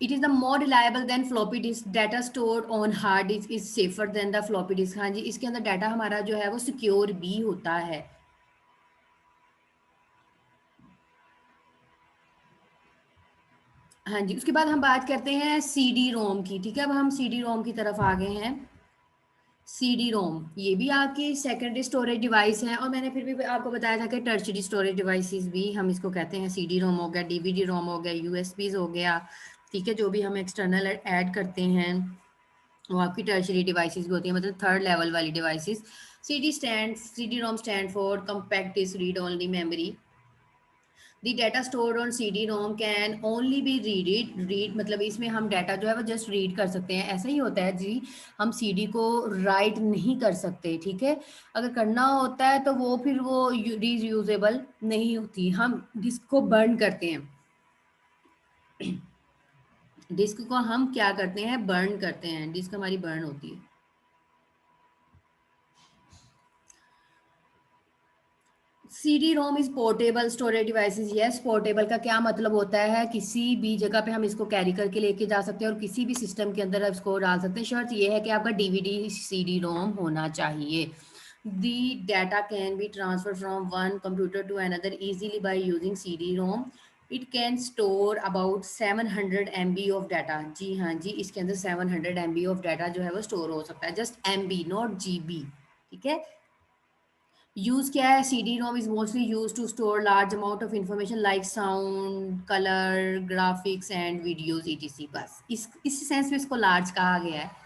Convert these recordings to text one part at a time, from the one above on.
It is the more reliable then floppy disk, data stored on hard disk is safer than the floppy disk. हाँ जी, इसके अंदर data हमारा जो है वो सिक्योर भी होता है। हाँ जी, उसके बाद हम बात करते हैं सी डी रोम की। ठीक है, अब हम सी डी रोम की तरफ आ गए हैं। सी डी रोम ये भी आपकी सेकेंडरी स्टोरेज डिवाइस है, और मैंने फिर भी आपको बताया था कि टर्शरी स्टोरेज डिवाइसेस भी हम इसको कहते हैं। सी डी रोम हो गया, डीवीडी रोम हो गया, यूएसबीज हो गया। ठीक है, जो भी हम एक्सटर्नल ऐड करते हैं वो आपकी टर्शरी डिवाइसेस भी होती हैं, मतलब थर्ड लेवल वाली devices. C D ROM stand for compact disc read only memory. The data stored on C D ROM can only be read मतलब इसमें हम डाटा जो है वो जस्ट रीड कर सकते हैं। ऐसा ही होता है जी, हम सी डी को राइट नहीं कर सकते। ठीक है, अगर करना होता है तो वो फिर वो रीयूजेबल नहीं होती, हम डिस्क को बर्न करते हैं। डिस्क को हम क्या करते हैं, बर्न करते हैं, डिस्क हमारी बर्न होती है। C D ROM is portable storage devices. Yes, portable का क्या मतलब होता है, किसी भी जगह पे हम इसको कैरी करके लेके जा सकते हैं और किसी भी सिस्टम के अंदर इसको डाल सकते हैं। शर्त ये है कि आपका डीवीडी सी डी रोम होना चाहिए। The data can be transfer from one computer to another easily by using C D ROM. It can store about 700 MB of data. जी हाँ जी, इसके अंदर 700 MB ऑफ डाटा जो है वो स्टोर हो सकता है, जस्ट MB नॉट GB। ठीक है, यूज़ क्या है, C D ROM is mostly use to store large amount of information like sound, colour, graphics and videos ETC। बस इस सेंस में इसको लार्ज कहा गया है।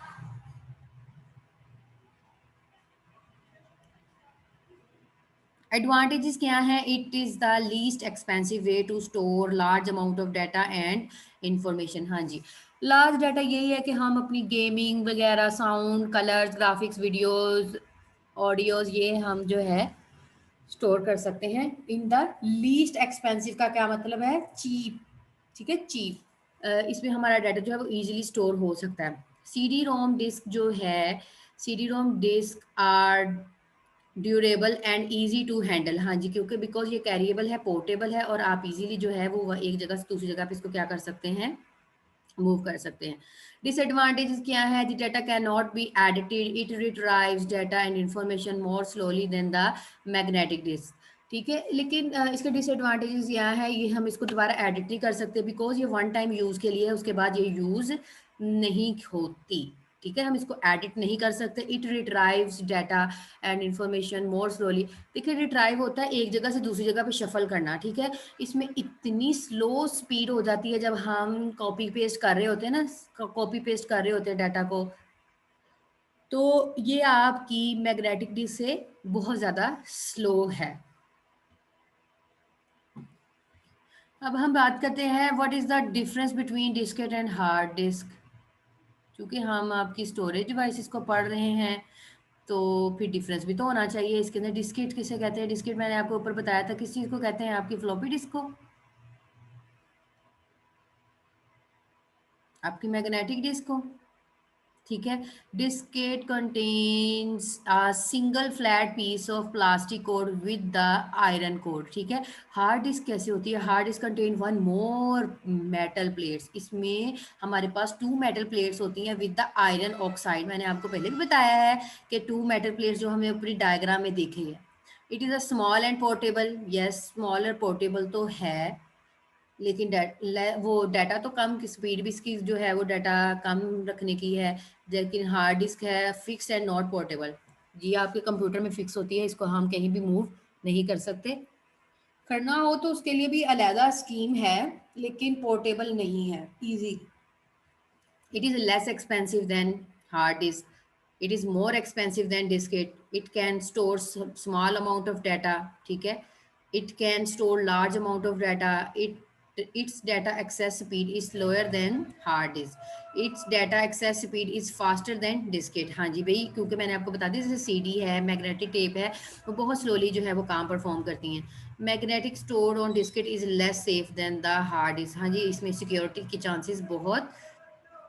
एडवांटेजेस क्या हैं, it is the least expensive way to store large amount of data and information. हाँ जी, लार्ज डाटा यही है कि हम अपनी गेमिंग वगैरह, sound, colours, graphics, videos, audios, ये हम जो है स्टोर कर सकते हैं इन द लीस्ट एक्सपेंसिव। का क्या मतलब है, चीप। ठीक है, चीप। इसमें हमारा डाटा जो है वो इजीली स्टोर हो सकता है। सी डी रोम डिस्क जो है, C D ROM disk are durable and easy to handle. हाँ जी, क्योंकि बिकॉज ये कैरिएबल है, पोर्टेबल है, और आप इजीली जो है वो एक जगह से दूसरी जगह पे इसको क्या कर सकते हैं, मूव कर सकते हैं। डिसएडवांटेजेस क्या है, the data can not be edited, it retrieves data and information more slowly than the magnetic disk. ठीक है, लेकिन इसके डिसएडवांटेजेस यह है, ये हम इसको दोबारा एडिट नहीं कर सकते बिकॉज ये वन टाइम यूज़ के लिए है, उसके बाद ये यूज़ नहीं होती। ठीक है, हम इसको एडिट नहीं कर सकते। It retrieves data and information more slowly. देखिए, रिट्राइव होता है एक जगह से दूसरी जगह पे शफल करना। ठीक है, इसमें इतनी स्लो स्पीड हो जाती है जब हम कॉपी पेस्ट कर रहे होते हैं ना, कॉपी पेस्ट कर रहे होते हैं डाटा को, तो ये आपकी मैग्नेटिक डिस्क से बहुत ज़्यादा स्लो है। अब हम बात करते हैं what is the difference between Diskit and hard disk. क्योंकि हम आपकी स्टोरेज डिवाइसेस को पढ़ रहे हैं तो फिर डिफरेंस भी तो होना चाहिए। इसके अंदर डिस्केट किसे कहते हैं, डिस्केट मैंने आपको ऊपर बताया था किस चीज़ को कहते हैं, आपकी फ्लॉपी डिस्क को, आपकी मैग्नेटिक डिस्क को। ठीक है, diskette contains a single flat piece of plastic coat with the iron coat. ठीक है, हार्ड डिस्क कैसे होती है, hard disk contain one more metal plates. इसमें हमारे पास 2 मेटल प्लेट्स होती हैं विद द आयरन ऑक्साइड। मैंने आपको पहले भी बताया है कि 2 मेटल प्लेट्स जो हमें ऊपरी डायग्राम में देखेंगे। It is a small and portable. Yes, small और पोर्टेबल तो है, लेकिन वो डाटा तो कम की स्पीड भी इसकी जो है वो डाटा कम रखने की है। लेकिन हार्ड डिस्क है फिक्स एंड नॉट पोर्टेबल। जी, आपके कंप्यूटर में फिक्स होती है, इसको हम कहीं भी मूव नहीं कर सकते। करना हो तो उसके लिए भी अलहदा स्कीम है, लेकिन पोर्टेबल नहीं है easy. It is less expensive than hard disk, it is more expensive than Diskit, it can store small amount of data. ठीक है, it can store large amount of data, its data access speed is slower than hard disk, its data access speed is faster than diskette। हाँ जी भाई, क्योंकि मैंने आपको बता दिया जैसे सीडी है, मैग्नेटिक टेप है, वो बहुत स्लोली जो है वो काम परफॉर्म करती हैं। Magnetic store on diskette is less safe than the hard disk. हाँ जी, इसमें सिक्योरिटी के चांसेस बहुत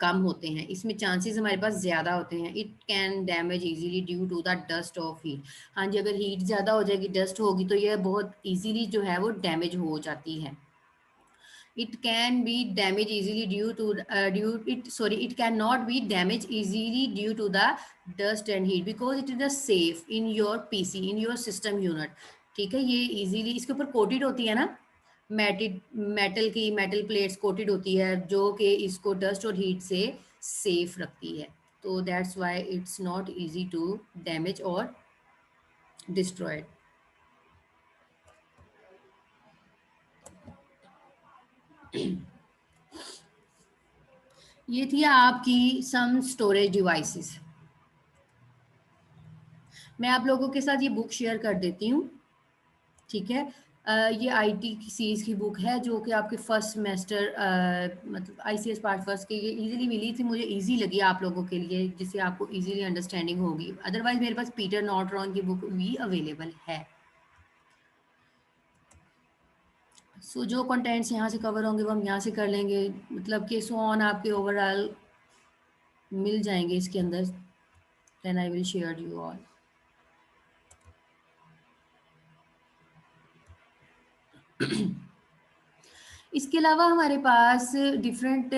कम होते हैं, इसमें चांसेस हमारे पास ज़्यादा होते हैं। It can damage easily due to the dust of heat. हाँ जी, अगर हीट ज़्यादा हो जाएगी, डस्ट होगी, तो यह बहुत इजीली जो है वो डैमेज हो जाती है। it can be damaged easily due to it cannot be damaged easily due to the dust and heat because it is a safe in your PC in your system unit. ठीक है, ये easily इसके ऊपर coated होती है ना, metal plates coated होती है जो कि इसको डस्ट और हीट से सेफ रखती है, तो that's why it's not easy to damage और डिस्ट्रॉयड। ये थी आपकी सम स्टोरेज डिवाइसेस। मैं आप लोगों के साथ ये बुक शेयर कर देती हूँ, ठीक है। ये आईटी की सीरीज की बुक है जो कि आपके फर्स्ट सेमेस्टर मतलब आईसीएस पार्ट फर्स्ट के, ये इजीली मिली थी, मुझे इजी लगी आप लोगों के लिए जिससे आपको इजीली अंडरस्टैंडिंग होगी। अदरवाइज मेरे पास पीटर नॉर्टन की बुक भी अवेलेबल है। सो जो कंटेंट्स यहाँ से कवर होंगे वो हम यहाँ से कर लेंगे, मतलब कि सो ऑन आपके ओवरऑल मिल जाएंगे इसके अंदर। Then I will share you all. इसके अलावा हमारे पास डिफरेंट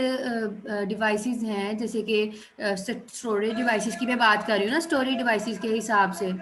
डिवाइसेस हैं, जैसे कि स्टोरेज डिवाइसेस की मैं बात कर रही हूँ ना, स्टोरेज डिवाइसेस के हिसाब से।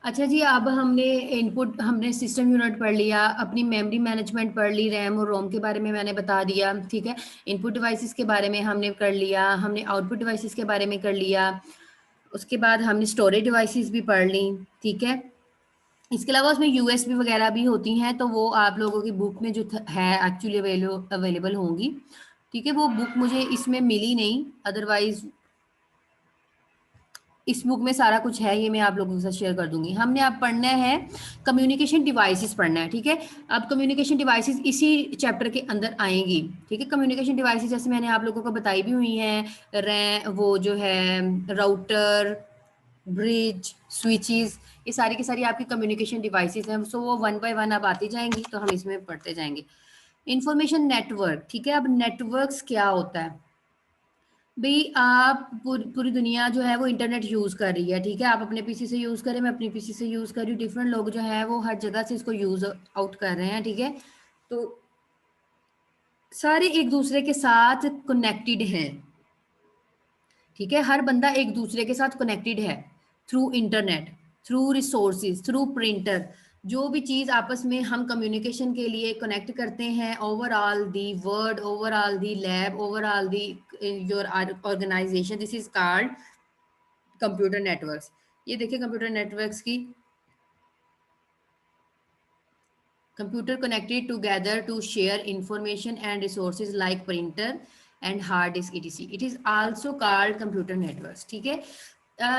अच्छा जी, अब हमने सिस्टम यूनिट पढ़ लिया, अपनी मेमोरी मैनेजमेंट पढ़ ली, रैम और रोम के बारे में मैंने बता दिया, ठीक है। इनपुट डिवाइसेस के बारे में हमने कर लिया, हमने आउटपुट डिवाइसेस के बारे में कर लिया, उसके बाद हमने स्टोरेज डिवाइसेस भी पढ़ ली, ठीक है। इसके अलावा उसमें यूएसबी वगैरह भी होती हैं, तो वो आप लोगों की बुक में जो है एक्चुअली अवेलेबल होंगी, ठीक है। वो बुक मुझे इसमें मिली नहीं, अदरवाइज इस बुक में सारा कुछ है, ये मैं आप लोगों के साथ शेयर कर दूंगी। हमने अब पढ़ना है कम्युनिकेशन डिवाइसेस पढ़ना है, ठीक है। अब कम्युनिकेशन डिवाइसेस इसी चैप्टर के अंदर आएंगी, ठीक है। कम्युनिकेशन डिवाइसेस जैसे मैंने आप लोगों को बताई भी हुई हैं, वो जो है राउटर, ब्रिज, स्विचेस, ये सारी की सारी आपकी कम्युनिकेशन डिवाइसेस हैं। सो वो वन बाय वन अब आती जाएंगी, तो हम इसमें पढ़ते जाएंगे। इंफॉर्मेशन नेटवर्क, ठीक है। अब नेटवर्क्स क्या होता है भाई, आप पूरी दुनिया जो है वो इंटरनेट यूज़ कर रही है, ठीक है। आप अपने पीसी से यूज़ करें, मैं अपनी पीसी से यूज़ कर रही हूँ, डिफरेंट लोग जो है वो हर जगह से इसको यूज़ आउट कर रहे हैं, ठीक है। तो सारे एक दूसरे के साथ कनेक्टेड हैं, ठीक है, हर बंदा एक दूसरे के साथ कनेक्टेड है through internet, through resources, through printer. जो भी चीज आपस में हम कम्युनिकेशन के लिए कनेक्ट करते हैं, overall the word, overall the lab, overall the your organization, this is called computer networks. ये देखिए कंप्यूटर नेटवर्क्स की, computer connected together to share information and resources like printer and hard disk etc, it is also called computer networks, ठीक है।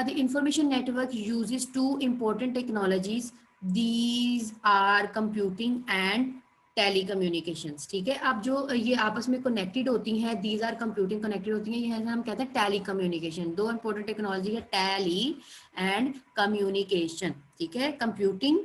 The information network uses two important technologies, these are computing and telecommunications, ठीक है। अब जो ये आपस में connected होती हैं, दीज आर कंप्यूटिंग कनेक्टेड होती हैं, ये हम कहते हैं टेलीकम्युनिकेशन। दो इंपॉर्टेंट टेक्नोलॉजी है, टेली एंड कम्युनिकेशन, ठीक है। कंप्यूटिंग